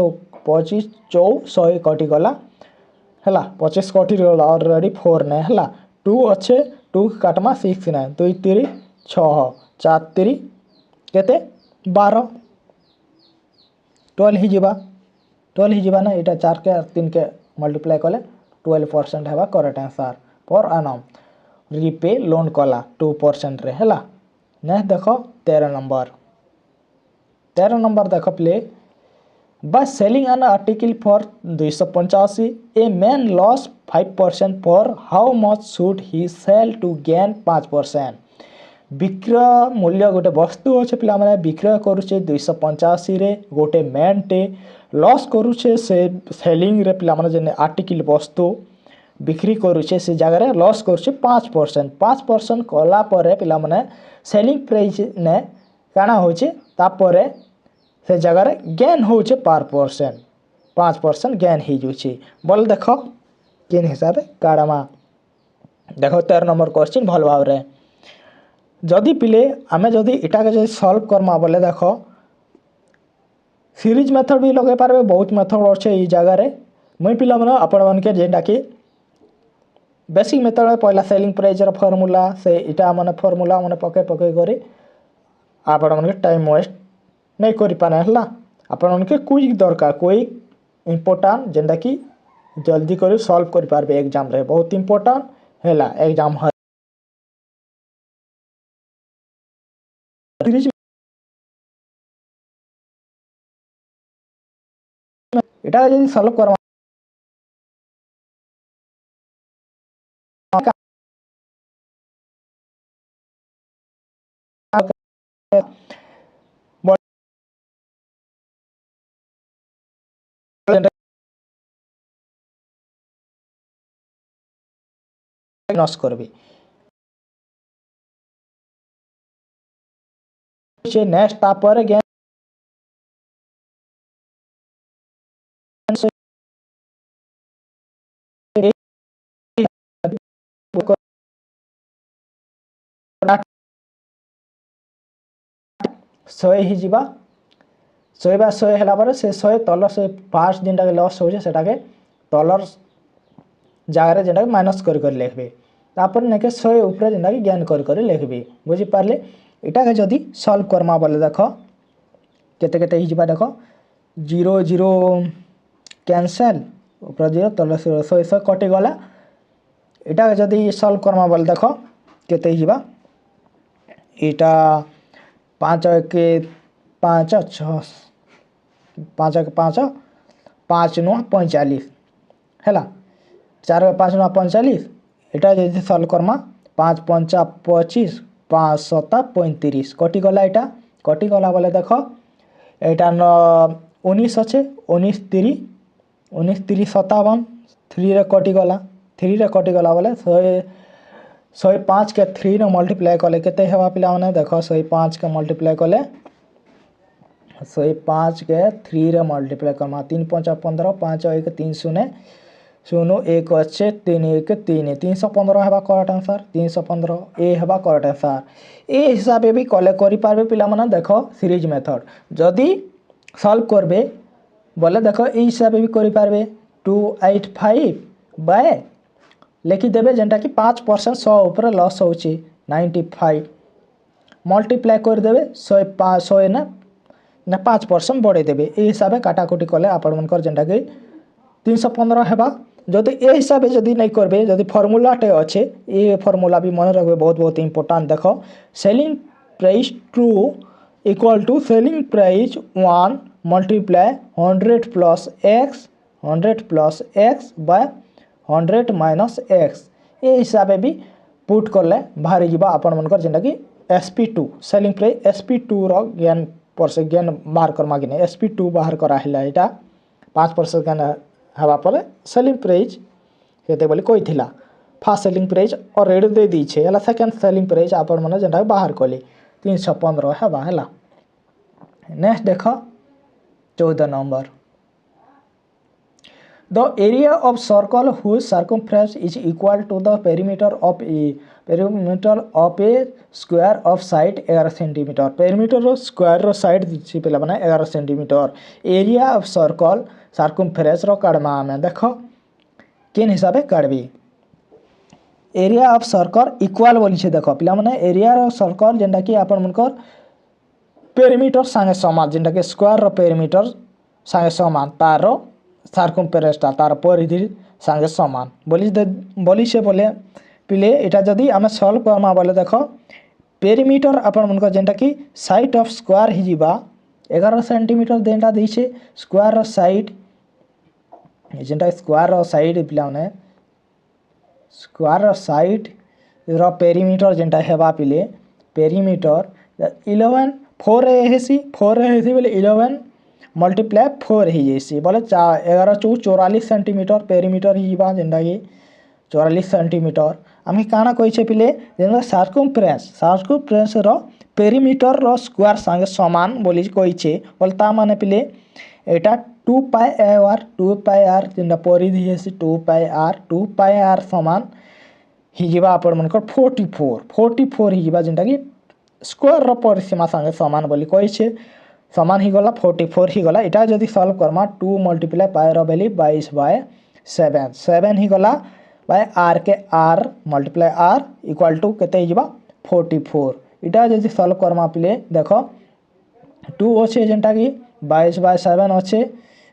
100 कटी गला हैला 25 कटी गला ऑलरेडी 4 ने हैला 2 अच्छे 2 काटमा 6 ने 2 3 6 4 3 केते 12 12 ही जीवा 12 ही जीवा ना इटा 4 के 3 के मल्टीप्लाई कले 12% हेबा correct answer per annum repay loan कला 2% रे हैला। नेक्स्ट देखो 13 नंबर देखो play by selling an article for 285 a man lost 5% for how much should he sell to gain 5%। विक्रय मूल्य गोटे वस्तु अच्छे पिला माने विक्रय करुचे 285 रे गोटे मैन टे लॉस करुचे से सेलिंग रे पिला माने जे आर्टिकल वस्तु बिक्री करुचे से जगह रे लॉस करुचे 5% कला परे पिला माने सेलिंग प्राइस ने काना होचे तापरे से जगह गेन होचे 5% गेन ही जुची बोल देखो केन हिसाब काड़ामा देखो 13 नंबर क्वेश्चन भल भाव रे जदि पिले आमे जदि इटा के जदि सॉल्व करमा बोले देखो सीरीज मेथड भी लगे पारबे बहुत मेथड अच्छे ई जगह रे मुई पिला माने आपण मन के जेंडा की बेसिक मेथड में पहला सेलिंग प्राइस रो फार्मूला से इटा माने फार्मूला माने पके करी आपण मन के टाइम वेस्ट नहीं करि पाने हला आपण उनके क्विक दरकार क्विक इंपोर्टेंट जेंदा की जल्दी करी सॉल्व करि पारबे एग्जाम रे बहुत इंपोर्टेंट हैला एग्जाम है इटा जदी सॉल्व करवा नस करबी से नेक्स्ट तापर गेन शहे ही जीवा 100 हैला पर से 100 तलर से फास्ट जेनटा के लॉस होजे सेटा के तलर जगह जेनटा माइनस कर लिखबे तापर नेके 100 ऊपर जेनटा के गेन कर लिखबे बुझी पारले इटा के जदी सॉल्व करमा बोले देखो केते केते ही जीवा देखो 0 0 कैंसिल ऊपर 0 तलर से 100 कटि गला इटा के जदी सॉल्व करमा बोले देखो केते ही जीवा इटा 5 के 5 6 5 के 5 5 9 45 हैला 4 के 5 9 45 इटा जदी सॉल्व करमा 5 5 25 5 7 35 कटि गला इटा कटि गला बोले देखो एटा 19 अच्छे 19 3 57 3 रे कटि गला बोले 105 के 3 ने मल्टीप्लाई कले केते हेबा पिला माने देखो 105 के मल्टीप्लाई कले 105 के 3 रे मल्टीप्लाई करमा 3 5 15 5 1 3 0 0 1 अच्छे 3 1 3 315 हेबा करेक्ट आंसर 315 ए हेबा करेक्ट आंसर ए हिसाब भी कले करि पारबे पिला माने देखो सीरीज मेथड जदी सॉल्व करबे बोले देखो ए हिसाब भी करि पारबे 285 बाय लिखि देबे जेंटा कि 5% 100 ऊपर लॉस होची 95 मल्टीप्लाई कर देबे 100 ना 5% बढ़े देबे ए हिसाब काटाकुटी कले आपण मनकर जेंटा कि 315 हेबा जदि ए हिसाब जदि नहीं करबे जदि फार्मूला टे अच्छे ए फार्मूला भी मन रखबे बहुत इंपोर्टेंट देखो selling price 2 equal to selling price 1 multiply 100 plus x by 100 minus x ए हिसाब भी पुट करले बाहरी जीवा आपण मनकर जेंटा कि SP2 सेलिंग प्राइस SP2 रो गेन परसे गेन मार कर मागिने SP2 बाहर करा हिला एटा 5% गेन हवा पर सेलिंग प्राइस हेते बोली कोई थिला फर्स्ट सेलिंग प्राइस ऑलरेडी दे दी छे हला सेकंड सेलिंग प्राइस आपण माने जेंटा बाहर कले 315 हवा हला नेक्स्ट देखो 14 number The area of circle whose circumference is equal to the perimeter of a square of side 11 cm. Perimeter of square रो side दिछि पेला माने 11 cm. Area of circle circumference रो काढमा में देखो केन हिसाबे काढबी एरिया ऑफ सर्कल इक्वल बोली छे देखो पिला माने एरिया रो सर्कल जेंटा कि आपण मनकर पेरीमीटर संगे समान जेंटा कि स्क्वायर रो पेरीमीटर सांगे समान तार सार्कमफेरेंसटा तार परिधि सांगे समान बोली से बोले पिले एटा जदि आम सल्व करमा बोले देख पेरीमीटर आपण मन जेनटा कि साइड ऑफ स्क्वायर ही जीवा 11 सेंटीमीटर देनटा देछे स्क्वायर साइड जेनटा स्क्वायर साइड पिला माने स्क्वायर साइड रो पेरीमीटर जेनटा हेबा पिले पेरीमीटर 11 4 हेसी बोले 11 मल्टीप्लाई 4 ही जैसी बोले 11 चौ 44 सेंटीमीटर पेरीमीटर ही जीवा जेनटा कि 44 सेंटीमीटर आम काना कही पिले जेनटा सार्कमफेरेंस रो पेरीमीटर रो स्क्वायर संगे समान बोली कही बोले ता माने पिले एटा 2 पाई आर जेनटा परिधि हेसी 2 पाई आर समान ही जीवा आपण मनकर 44 ही जीवा जेनटा कि स्क्वायर रो परिसीमा संगे समान बोली कही समान ही गला 44 ही गला एटा जदि सॉल्व करमा 2 मल्टीप्लाई पाई रो वैल्यू 22/7 ही गला बाय आर के r multiply r equal to केते ही जीवा 44 एटा जदि सॉल्व करमा पिले देखो 2 अच्छे जेनटा कि 22/7 अच्छे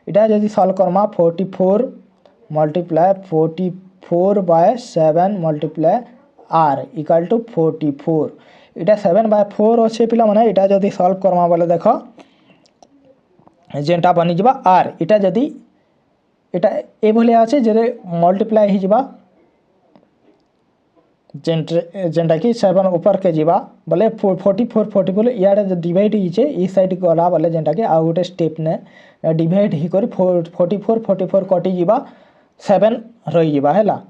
एटा जदि सॉल्व करमा 44 multiply 44/7 multiply r equal to 44 एटा 7/4 अच्छे पिला माने एटा जदि सॉल्व करमा बोले देखो जेनटा बनी जीवा आर एटा जदि एटा ए भलिया अच्छे जे मल्टीप्लाई ही जीवा जेनटा कि 7 ऊपर के जीवा बोले 44 इयाडे डिवाइड हिचे ई साइड गला बोले जेनटा कि आउ गोटे स्टेप ने डिवाइड ही करी 44 कटि जीवा 7 रही जीवा हैला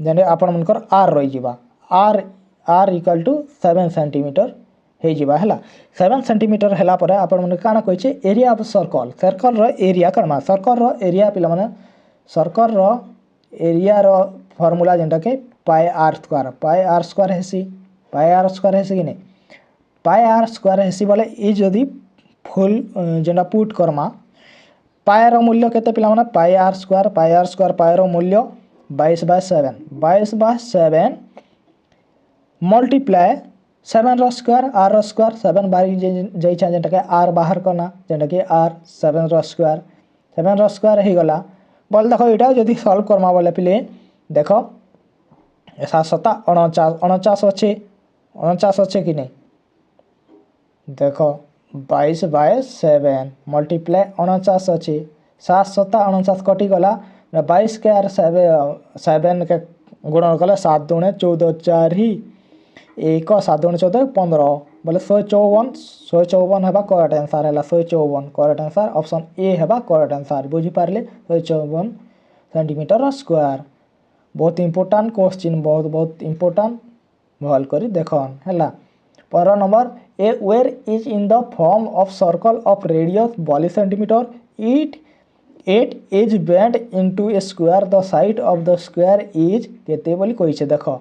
जेने आपण मनकर आर रही जीवा आर इक्वल टू 7 सेंटीमीटर हे जीवा हैला 7 सेंटीमीटर हैला परे आपण मन काना कहिचे एरिया ऑफ सर्कल रो एरिया करमा सर्कल रो एरिया पिला माने सर्कल रो एरिया रो फार्मूला जेनटा के पाई आर स्क्वायर हेसी कि नहीं पाई आर स्क्वायर हेसी बोले ई जदि फुल जेनटा पुट करमा पाई रो मूल्य केते पिला माने पाई आर स्क्वायर पाई रो मूल्य 22/7 मल्टीप्लाई 7 रो स्क्वायर आर रो स्क्वायर 7 बारी जाइछा जेनटा के आर बाहर करना जेनटा के आर 7 रो स्क्वायर ही गला बोल देखो एटा जदि सॉल्व करमा बोले पिले देखो 7 49 अच्छे कि नहीं देखो 22/7 मल्टीप्लाई 49 अच्छे 7 49 कटि गला 22 के आर 7 के गुणन कले 7 दूने 14 4 ही 1 7 दूने 14 15 बोले 154 हेबा करेक्ट आंसर हैला 154 करेक्ट आंसर ऑप्शन ए हेबा करेक्ट आंसर बुझी पारले 154 सेंटीमीटर स्क्वायर बहुत इंपोर्टेंट क्वेश्चन बहुत इंपोर्टेंट भल करी देखन हैला 15 number a wire is in the form of circle of radius 42 centimetre it is bent into a square the side of the square is केते बोली कहिছে देखो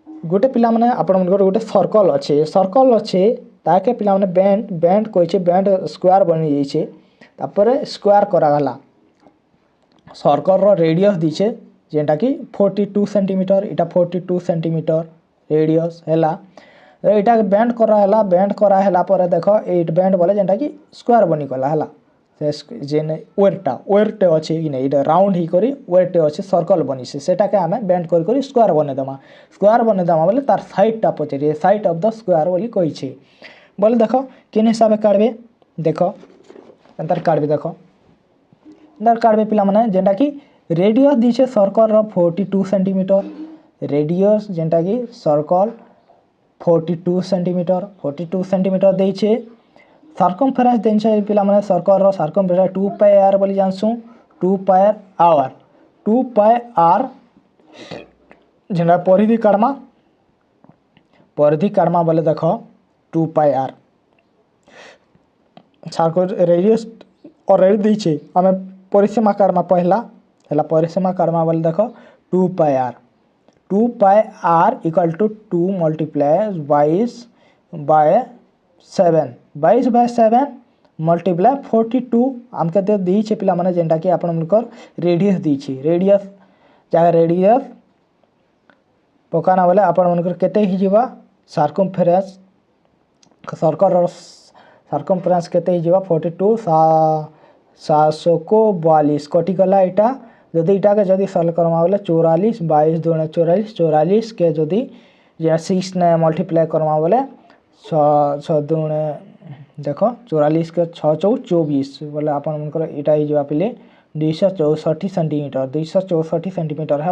गोटे पिला माने आपण मन गोटे सर्कल अच्छे ताके पिला माने बेंड कहिছে बेंड स्क्वायर बनि जाइছে तापर स्क्वायर करा गला सर्कल रो रेडियस दीछे जेनटा कि 42 सेंटीमीटर इटा 42 सेंटीमीटर रेडियस हैला एटा बेंड करा हैला पर देखो एट बेंड बोले जेनटा कि स्क्वायर बनी गला हैला से जेन वेट अच्छे कि नहीं राउंड ही करी वेट अच्छे सर्कल बनी सेटा के आमे बेंड करी स्क्वायर बने देमा बोले तार साइडटा पचरे साइड ऑफ द स्क्वायर बोली कहिছে बोले देखो किन हिसाब काटबे देखो अंतर काटबे देखो अंतर काटबे पिला माने जेनटा कि रेडियस दीछे सर्कल रो 42 सेंटीमीटर रेडियस जेनटा कि सर्कल 42 सेंटीमीटर देइछे सर्कमफेरेंस देइछे पिला माने सर्कल रो सर्कमफेरेंस 2 पाई आर बोली जानसु 2 पाई आर जेना परिधि काटमा बोले देखो 2 pi are circle radius already देइछे हमें परिसीमा काटमा पहला हैला परिसीमा काटमा बोले देखो 2 pi R equal to 2 multiply 22/7 multiply 42 आमके दे दीछे पिला माने जेनटा कि आपण मनकर रेडियस दीछे रेडियस जगह रेडियस पकाना बोले आपण मनकर केते ही जीवा सर्कमफेरेंस सर्कल सर्कमफेरेंस केते ही जीवा 42 700 को 42 कटिगला इटा जदि इटा के जदि सल्व करमा बोले 44 22 दूने 44 44 के जदि 6 ने मल्टीप्लाई करमा बोले 6 दूने देख 44 के 6 चौ 24 बोले अपन मनकर इटा ही जवा पिले 264 सेंटीमीटर 264 सेंटीमीटर है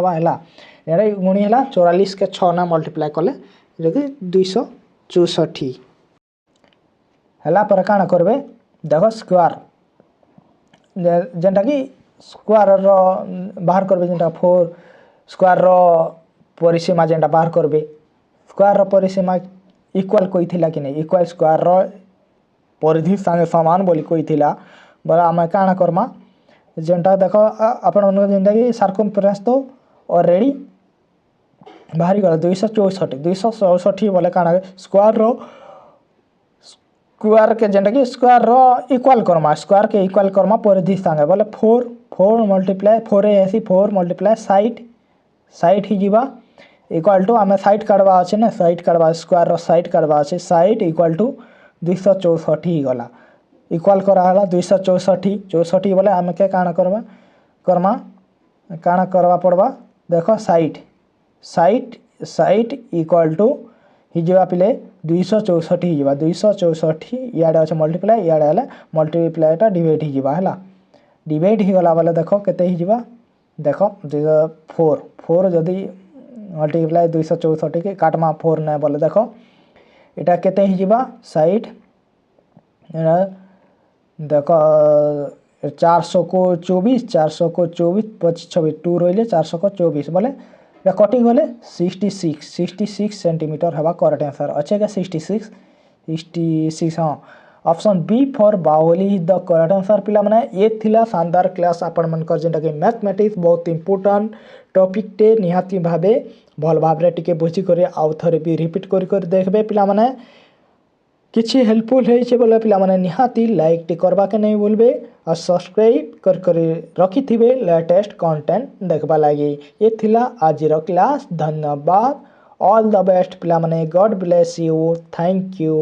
है गुणी है 44 के 6 ना मल्टीप्लाई कले जदि 264 है पर काण करबे देख स्क्वायर जेनटा कि स्क्वायर रो बाहर करबे जेनटा 4 स्क्वायर रो परिसीमा जेनटा बाहर करबे स्क्वायर रो परिसीमा इक्वल कोई थिला कि नहीं इक्वल स्क्वायर रो परिधि संगे समान बोली कोई थिला बड़ा आम काण करमा जेनटा देख आपण जेनटा कि सर्कमफरेंस तो ऑलरेडी बाहरी गला 264 बोले काण स्क्वायर रो स्क्वायर के जेनटा कि square rho equal Karma square के इक्वल करमा परिधि संगे बोले 4 मल्टीप्लाई 4 ऐसी 4 मल्टीप्लाई साइट ही जीवा इक्वल टू आम साइट काढ़वा अच्छे ना साइट काढ़वा स्क्वायर रो साइट काढ़वा अच्छे साइट इक्वल टू 264 ही गला इक्वल कराला 264 बोले आम के काण करमा काण करवा पड़वा देखो साइट इक्वल टू हिजवा पिले 264 हिजवा 264 इयाडे अच्छे मल्टीप्लाई इयाडे हेले मल्टीप्लाईटा डिवाइड हिजवा है डिवाइड ही गला बोले देखो केते हिजवा देखो 4 जदि मल्टीप्लाई 264 के काटमा 4 ने बोले देखो इटा केते हिजवा साइड देखो 400 को 24 25 26 2 रही 400 को 24 बोले कटिंग बोले 66 सेंटीमीटर हवा करेक्ट आंसर अच्छे क्या 66 हाँ ऑप्शन बी फॉर बाहुली इज द करेक्ट आंसर पिला माने ये थिला शानदार क्लास आपण मनकर जेंटा कि मैथमेटिक्स बहुत इंपोर्टेंट टॉपिक टे निहाती भाबे भल भाबरे टिके बुझी करे आउ थरे भी रिपीट कर देखबे पिला माने किछि हेल्पफुल है बोले पिला माने निहाती लाइक टी करबा के नहीं भूलबे और सब्सक्राइब कर रखी थिबे लेटेस्ट कंटेंट देखबा लगी ये थिला आजिर क्लास धन्यवाद ऑल द बेस्ट पिला माने God bless you thank you.